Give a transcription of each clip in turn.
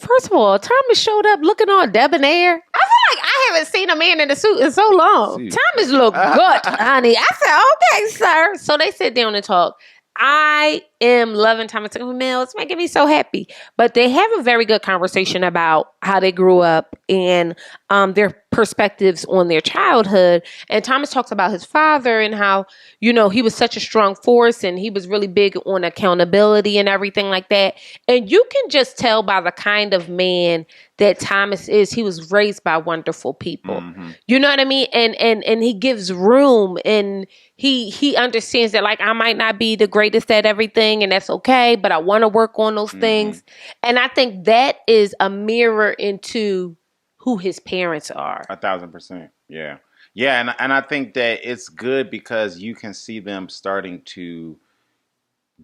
first of all, Thomas showed up looking all debonair. I feel like I haven't seen a man in a suit in so long. Thomas looked good, honey. I said, okay, sir. So they sit down and talk. I am loving Thomas and Camille. It's making me so happy. But they have a very good conversation about how they grew up and their perspectives on their childhood. And Thomas talks about his father and how, you know, he was such a strong force and he was really big on accountability and everything like that. And you can just tell by the kind of man that Thomas is. He was raised by wonderful people. Mm-hmm. You know what I mean? And he gives room and he understands that, like, I might not be the greatest at everything and that's okay, but I want to work on those things. And I think that is a mirror into who his parents are. 1,000%. Yeah. Yeah. And I think that it's good because you can see them starting to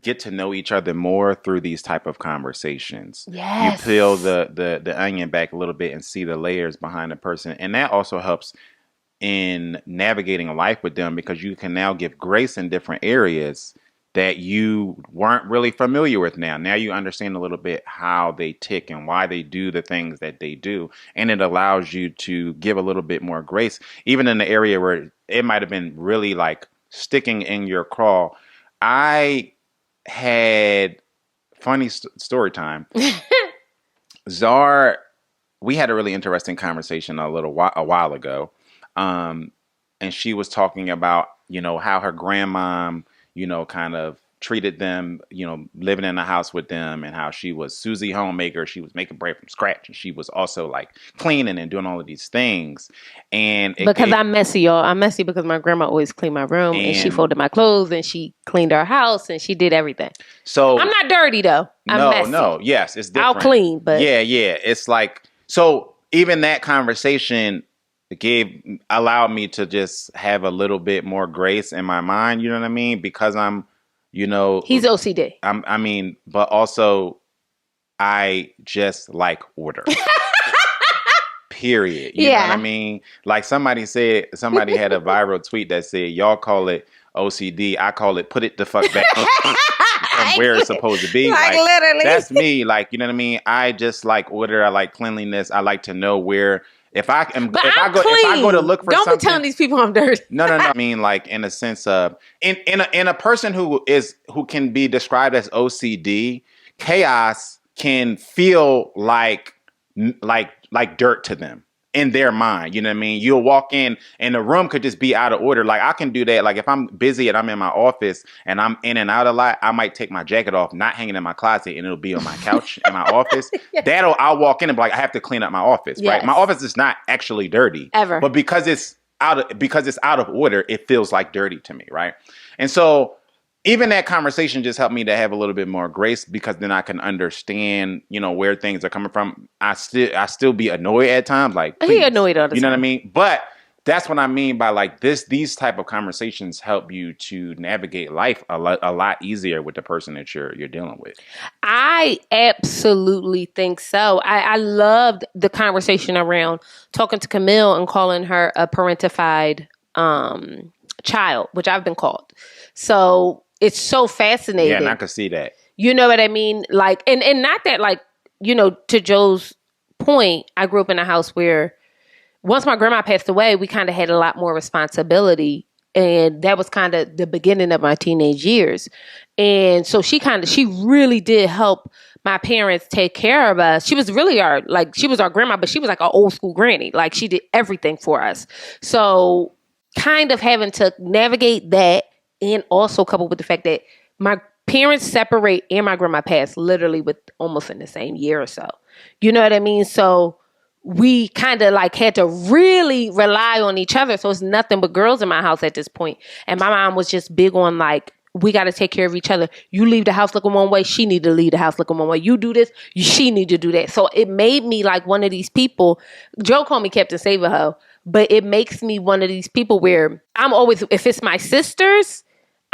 get to know each other more through these type of conversations. Yes. You peel the onion back a little bit and see the layers behind the person. And that also helps in navigating life with them because you can now give grace in different areas that you weren't really familiar with now. Now you understand a little bit how they tick and why they do the things that they do. And it allows you to give a little bit more grace, even in the area where it might have been really like sticking in your craw. I had funny story time. Zar, we had a really interesting conversation a while ago. And she was talking about, you know, how her grandmom, you know, kind of treated them, you know, living in the house with them and how she was Susie homemaker. She was making bread from scratch. And she was also like cleaning and doing all of these things. And because I'm messy, y'all. I'm messy because my grandma always cleaned my room and she folded my clothes and she cleaned our house and she did everything. So I'm not dirty though. I'm messy. No. Yes, it's different. I'll clean, but yeah. It's like, so even that conversation allowed me to just have a little bit more grace in my mind, you know what I mean? Because I'm, you know, he's OCD. I mean, but also I just like order. Period. You know what I mean? Like somebody had a viral tweet that said, y'all call it OCD. I call it put it the fuck back from where it's supposed to be. Like literally. That's me. Like, you know what I mean? I just like order. I like cleanliness. I like to know where. If I go to look for something, don't be telling these people I'm dirty. No. I mean, like in a sense of in a person who can be described as OCD, chaos can feel like dirt to them in their mind. You know what I mean? You'll walk in and the room could just be out of order. Like I can do that. Like if I'm busy and I'm in my office and I'm in and out a lot, I might take my jacket off, not hanging in my closet, and it'll be on my couch in my office. Yes. I'll walk in and be like, I have to clean up my office, yes. Right? My office is not actually dirty. Ever. But because it's out of order, it feels like dirty to me, right? And so even that conversation just helped me to have a little bit more grace because then I can understand, you know, where things are coming from. I still be annoyed at times, like he annoyed all the time. You know what I mean? But that's what I mean by like these type of conversations help you to navigate life a lot easier with the person that you're dealing with. I absolutely think so. I loved the conversation around talking to Camille and calling her a parentified child, which I've been called. So it's so fascinating. Yeah, and I could see that. You know what I mean? Like, and not that, like, you know, to Joe's point, I grew up in a house where once my grandma passed away, we kind of had a lot more responsibility. And that was kind of the beginning of my teenage years. And so she really did help my parents take care of us. She was really she was our grandma, but she was like an old school granny. Like she did everything for us. So kind of having to navigate that, and also coupled with the fact that my parents separate and my grandma passed literally with almost in the same year or so. You know what I mean? So we kind of like had to really rely on each other. So it's nothing but girls in my house at this point. And my mom was just big on like, we got to take care of each other. You leave the house looking one way, she need to leave the house looking one way. You do this, she need to do that. So it made me like one of these people. Joe called me Captain Save-A-Ho, but it makes me one of these people where I'm always, if it's my sisters,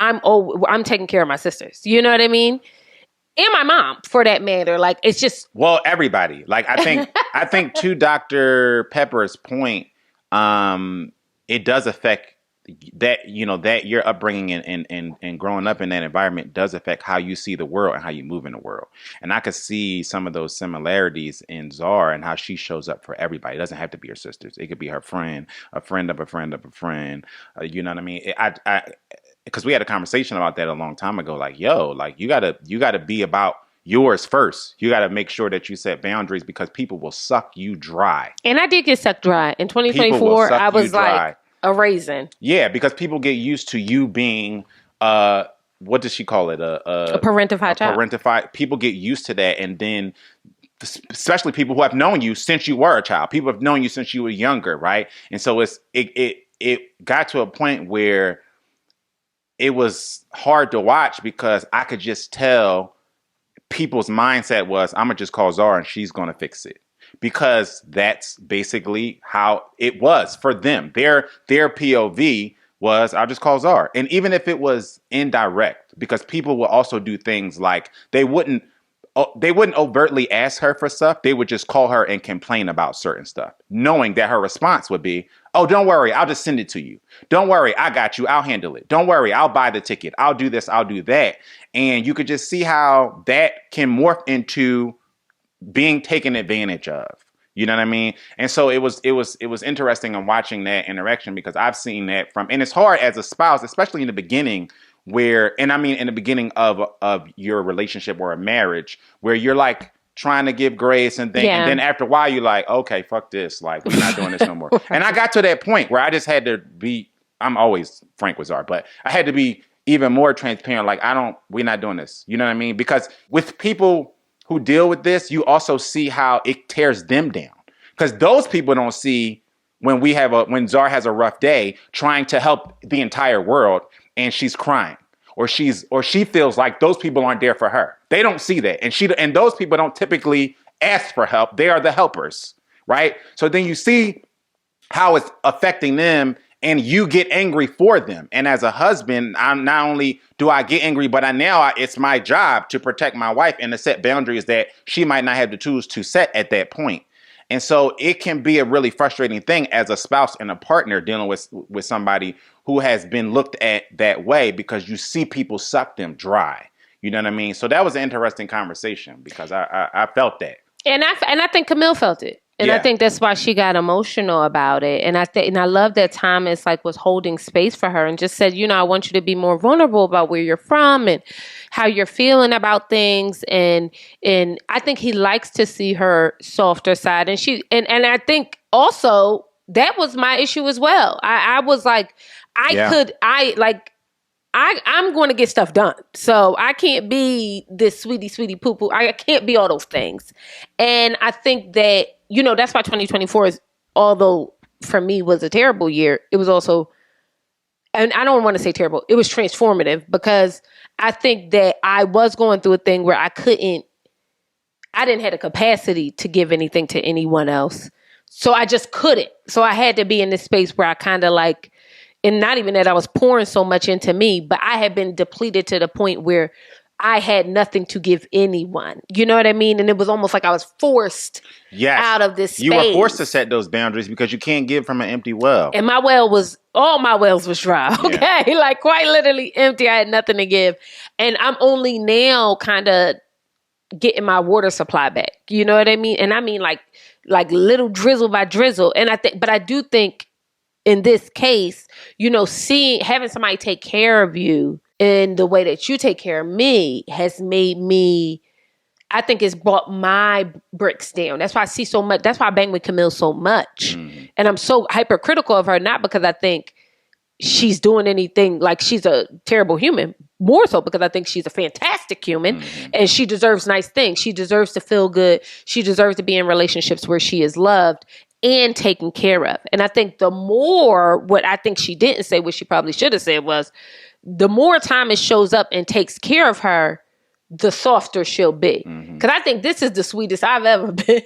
I'm taking care of my sisters. You know what I mean? And my mom, for that matter. Like, it's just... Well, everybody. Like, I think to Dr. Pepper's point, it does affect that, you know, that your upbringing and growing up in that environment does affect how you see the world and how you move in the world. And I could see some of those similarities in Zar and how she shows up for everybody. It doesn't have to be her sisters. It could be her friend, a friend of a friend of a friend. You know what I mean? Because we had a conversation about that a long time ago. Like, yo, like you gotta be about yours first. You got to make sure that you set boundaries because people will suck you dry. And I did get sucked dry. In 2024, I was like a raisin. Yeah, because people get used to you being, what does she call it? A parentified child. Parentified. People get used to that. And then, especially people who have known you since you were a child. People have known you since you were younger, right? And so it got to a point where it was hard to watch because I could just tell people's mindset was, I'm going to just call Zara and she's going to fix it. Because that's basically how it was for them. Their POV was, I'll just call Zara. And even if it was indirect, because people will also do things like they wouldn't overtly ask her for stuff. They would just call her and complain about certain stuff, knowing that her response would be, oh, don't worry, I'll just send it to you. Don't worry, I got you. I'll handle it. Don't worry, I'll buy the ticket. I'll do this. I'll do that. And you could just see how that can morph into being taken advantage of. You know what I mean? And so it was interesting in watching that interaction because I've seen that and it's hard as a spouse, especially in the beginning in the beginning of your relationship or a marriage where you're like trying to give grace and things. Yeah. And then after a while, you're like, okay, fuck this. Like, we're not doing this no more. And I got to that point where I just had to I'm always frank with Zar, but I had to be even more transparent. Like, we're not doing this. You know what I mean? Because with people who deal with this, you also see how it tears them down. Because those people don't see when Zar has a rough day trying to help the entire world and she's crying or she feels like those people aren't there for her. They don't see that. And those people don't typically ask for help. They are the helpers, right? So then you see how it's affecting them and you get angry for them. And as a husband, I'm not only do I get angry, but it's my job to protect my wife and to set boundaries that she might not have the tools to set at that point. And so it can be a really frustrating thing as a spouse and a partner dealing with somebody who has been looked at that way because you see people suck them dry. You know what I mean? So that was an interesting conversation because I felt that. And I think Camille felt it. And I think that's why she got emotional about it. And I love that Thomas was holding space for her and just said, I want you to be more vulnerable about where you're from and how you're feeling about things. And I think he likes to see her softer side. And I think also that was my issue as well. I was like, I'm going to get stuff done. So I can't be this sweetie poo-poo. I can't be all those things. And I think that, that's why 2024 is, although for me was a terrible year, it was also, and I don't want to say terrible, it was transformative because I think that I was going through a thing where I didn't have the capacity to give anything to anyone else. So I just couldn't. So I had to be in this space where I kind of and not even that I was pouring so much into me, but I had been depleted to the point where I had nothing to give anyone. You know what I mean? And it was almost like I was forced out of this space. You were forced to set those boundaries because you can't give from an empty well. And all my wells was dry. Okay. Yeah. Quite literally empty. I had nothing to give. And I'm only now kind of getting my water supply back. You know what I mean? And I mean like little drizzle by drizzle. And I do think in this case, having somebody take care of you in the way that you take care of me has made me, I think it's brought my bricks down. That's why I see so much. That's why I bang with Camille so much. Mm. And I'm so hypercritical of her, not because I think she's doing anything like she's a terrible human, more so because I think she's a fantastic human and she deserves nice things. She deserves to feel good. She deserves to be in relationships where she is loved and taken care of. And I think what I think she didn't say, what she probably should have said was, the more Thomas shows up and takes care of her, the softer she'll be. Because I think this is the sweetest I've ever been.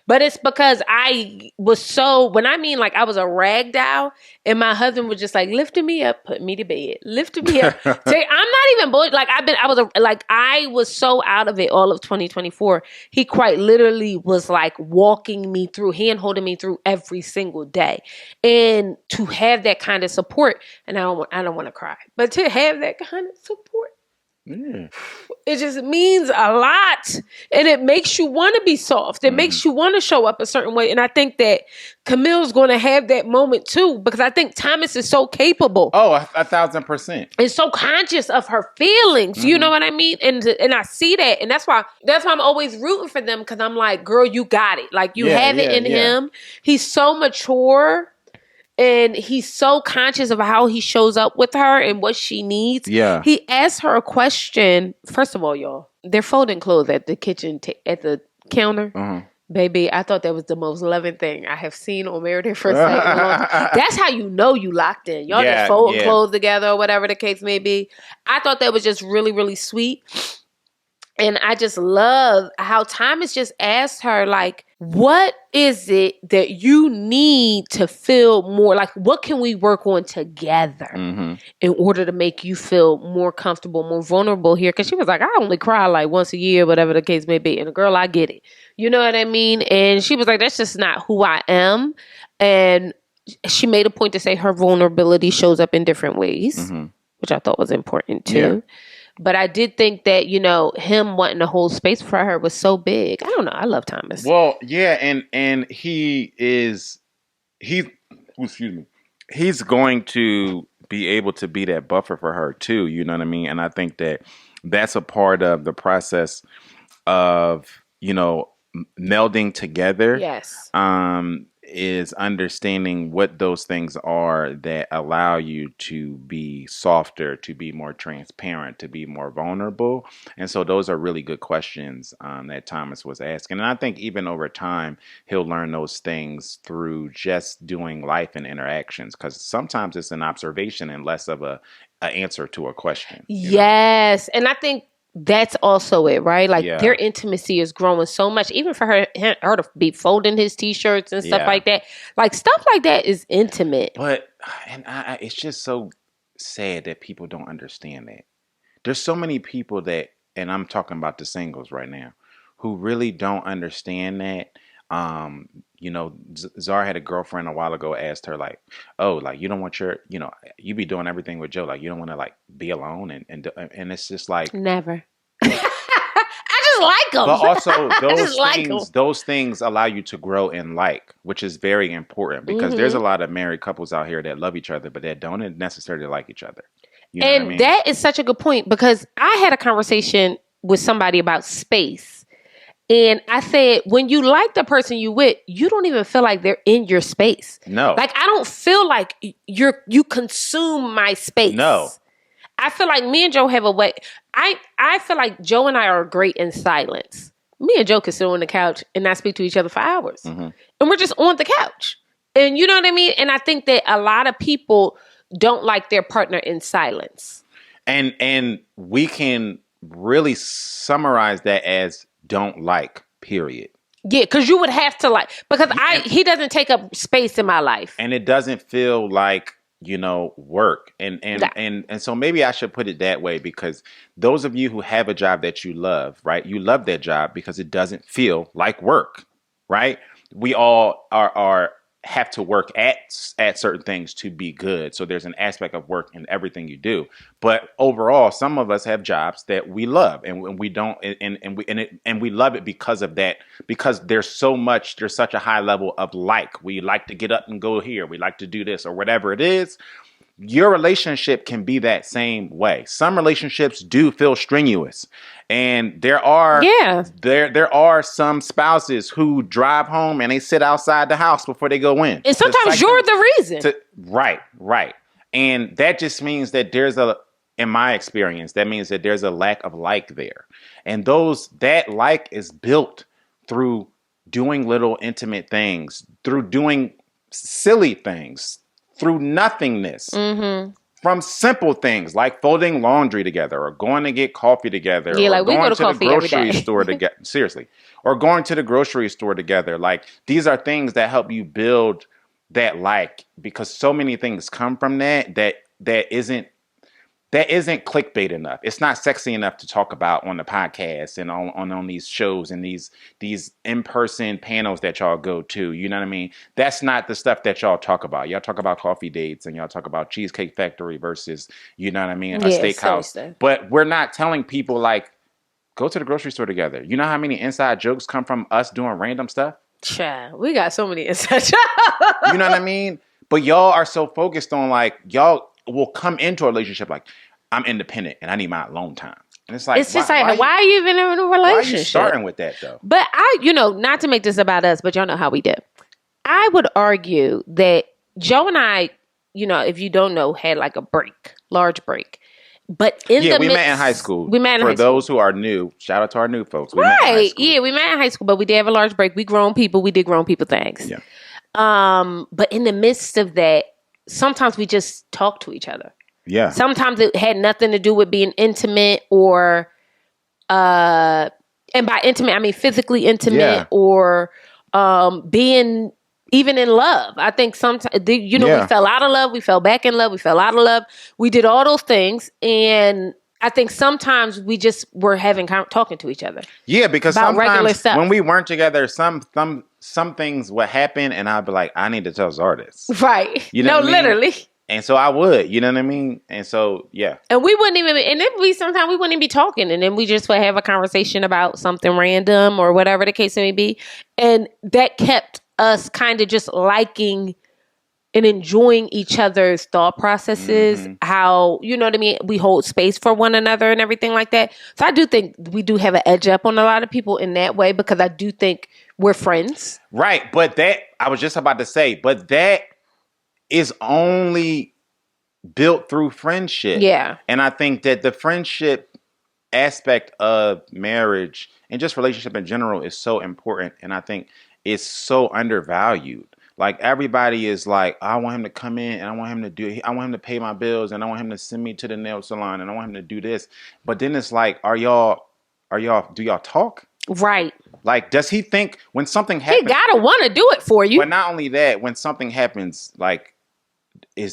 But it's because I was so, when I mean like I was a rag doll and my husband was just like lifting me up, putting me to bed, lifting me up. I'm not even bullshit. Like I was so out of it all of 2024. He quite literally was like walking me through, hand holding me through every single day. And to have that kind of support, and I don't want to cry, but to have that kind of support, it just means a lot, and it makes you want to be soft. It makes you want to show up a certain way, and I think that Camille's going to have that moment too, because I think Thomas is so capable. Oh, 1,000%. And so conscious of her feelings. You know what I mean? And I see that, and that's why I'm always rooting for them, because I'm like, girl, you got it. Like you have it in him. He's so mature. And he's so conscious of how he shows up with her and what she needs. Yeah. He asked her a question. First of all, y'all, they're folding clothes at the kitchen, at the counter. Baby, I thought that was the most loving thing I have seen on Married at First Sight. That's how you know you locked in. Y'all just folding clothes together or whatever the case may be. I thought that was just really, really sweet. And I just love how Thomas just asked her, like, what is it that you need to feel more like, what can we work on together in order to make you feel more comfortable, more vulnerable here? Because she was like, I only cry like once a year, whatever the case may be. And girl, I get it. You know what I mean? And she was like, that's just not who I am. And she made a point to say her vulnerability shows up in different ways, which I thought was important too. Yeah. But I did think that, you know, him wanting to hold space for her was so big. I don't know. I love Thomas. Well, yeah, and he's going to be able to be that buffer for her too. You know what I mean? And I think that that's a part of the process of, you know, melding together. Yes. Is understanding what those things are that allow you to be softer, to be more transparent, to be more vulnerable. And so those are really good questions that Thomas was asking. And I think even over time, he'll learn those things through just doing life and interactions, because sometimes it's an observation and less of an answer to a question. Yes. And I think that's also it, right? Like their intimacy is growing so much, even for her to be folding his t-shirts and stuff like that. Like stuff like that is intimate. But it's just so sad that people don't understand that. There's so many people that, and I'm talking about the singles right now, who really don't understand that. You know, Zar had a girlfriend a while ago, asked her like, oh, like you don't want you be doing everything with Joe. Like you don't want to like be alone. And it's just like, never. I just like them. But also those things allow you to grow and which is very important, because there's a lot of married couples out here that love each other, but that don't necessarily like each other. You know what I mean? That is such a good point, because I had a conversation with somebody about space. And I said, when you like the person you with, you don't even feel like they're in your space. No. Like, I don't feel like you consume my space. No. I feel like me and Joe have a way. I feel like Joe and I are great in silence. Me and Joe can sit on the couch and not speak to each other for hours. And we're just on the couch. And you know what I mean? And I think that a lot of people don't like their partner in silence. And we can really summarize that as don't like, period. Yeah, because you would have to like, because he doesn't take up space in my life. And it doesn't feel like, you know, work. And so maybe I should put it that way, because those of you who have a job that you love, right? You love that job because it doesn't feel like work, right? We all have to work at certain things to be good. So there's an aspect of work in everything you do. But overall, some of us have jobs that we love, and we don't, and we love it because of that, because there's such a high level of we like to get up and go here. We like to do this or whatever it is. Your relationship can be that same way. Some relationships do feel strenuous, and there are some spouses who drive home and they sit outside the house before they go in. And sometimes you're the reason. Right. And that just means that in my experience, that means that there's a lack of there. And that is built through doing little intimate things, through doing silly things, through nothingness, from simple things like folding laundry together or going to get coffee together. Yeah, or like we going go to coffee the every grocery day. store together. Seriously. Or going to the grocery store together. Like these are things that help you build that because so many things come from that isn't clickbait enough. It's not sexy enough to talk about on the podcast and on these shows and these in-person panels that y'all go to. You know what I mean? That's not the stuff that y'all talk about. Y'all talk about coffee dates and y'all talk about Cheesecake Factory versus, you know what I mean, a steakhouse. But we're not telling people like, go to the grocery store together. You know how many inside jokes come from us doing random stuff? Child, we got so many inside jokes. You know what I mean? But y'all are so focused on like, y'all will come into a relationship like, I'm independent and I need my alone time. And it's like, why are you even in a relationship? Why are you starting with that though? But not to make this about us, but y'all know how we do. I would argue that Joe and I, if you don't know, had like a large break. But we met in high school. For those who are new, shout out to our new folks. We met in high school, but we did have a large break. We grown people. We did grown people things. Yeah. But in the midst of that, sometimes we just talk to each other. Yeah. Sometimes it had nothing to do with being intimate or, and by intimate, I mean physically intimate or being even in love. I think sometimes, we fell out of love. We fell back in love. We fell out of love. We did all those things. And I think sometimes we just were talking to each other. Yeah, because sometimes when we weren't together, some things would happen and I'd be like, I need to tell Zar this. Right. You know what I mean? Literally. And so I would, you know what I mean? And so, yeah. And we wouldn't even, sometimes we wouldn't even be talking. And then we just would have a conversation about something random or whatever the case may be. And that kept us kind of just liking and enjoying each other's thought processes, how, you know what I mean? We hold space for one another and everything like that. So I do think we do have an edge up on a lot of people in that way because I do think we're friends. Right. But I was just about to say, but that is only built through friendship. Yeah. And I think that the friendship aspect of marriage and just relationship in general is so important. And I think it's so undervalued. Like everybody is like, I want him to come in and I want him to pay my bills and I want him to send me to the nail salon and I want him to do this. But then it's like, do y'all talk? Right. Like, does he think when something happens? He gotta want to do it for you. But not only that, when something happens, like,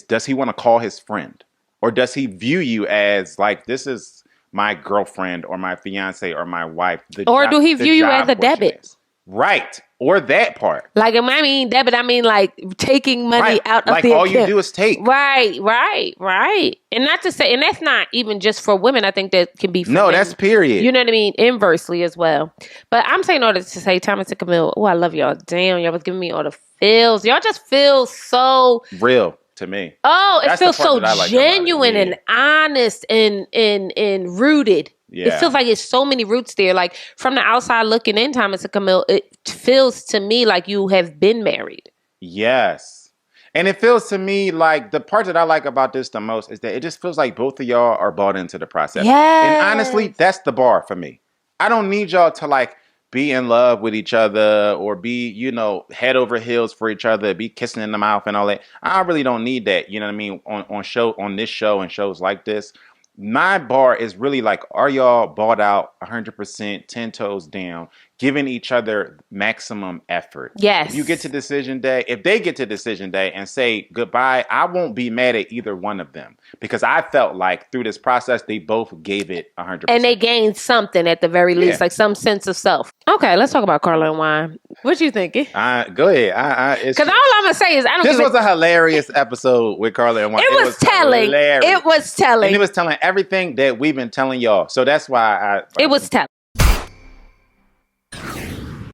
does he want to call his friend? Or does he view you as like, this is my girlfriend or my fiance or my wife? Or do he view you as a debit? Right. Or that part. Like, I mean debit, I mean like taking money out of the account. Like all you do is take. Right. And not to say, and that's not even just for women. I think that can be for men. That's period. You know what I mean? Inversely as well. But I'm saying all this to say, Thomas and Camille, I love y'all. Damn, y'all was giving me all the feels. Y'all just feel so real to me. Oh, it feels so genuine and honest and rooted. Yeah. It feels like it's so many roots there. Like from the outside looking in, Thomas and Camille, it feels to me like you have been married. Yes. And it feels to me like the part that I like about this the most is that it just feels like both of y'all are bought into the process. Yes. And honestly, that's the bar for me. I don't need y'all to like be in love with each other or be, head over heels for each other, be kissing in the mouth and all that. I really don't need that. You know what I mean? On this show and shows like this. My bar is really like, are y'all bought out 100%, 10 toes down, giving each other maximum effort? Yes. If you get to decision day, if they get to decision day and say goodbye, I won't be mad at either one of them because I felt like through this process, they both gave it 100%. And they gained something at the very least, like some sense of self. Okay, let's talk about Carla and wine. What you thinking? Go ahead. Because all I'm going to say is this was a hilarious episode with Carla and wine. It was telling. Hilarious. It was telling. And it was telling everything that we've been telling y'all. So that's why it was telling.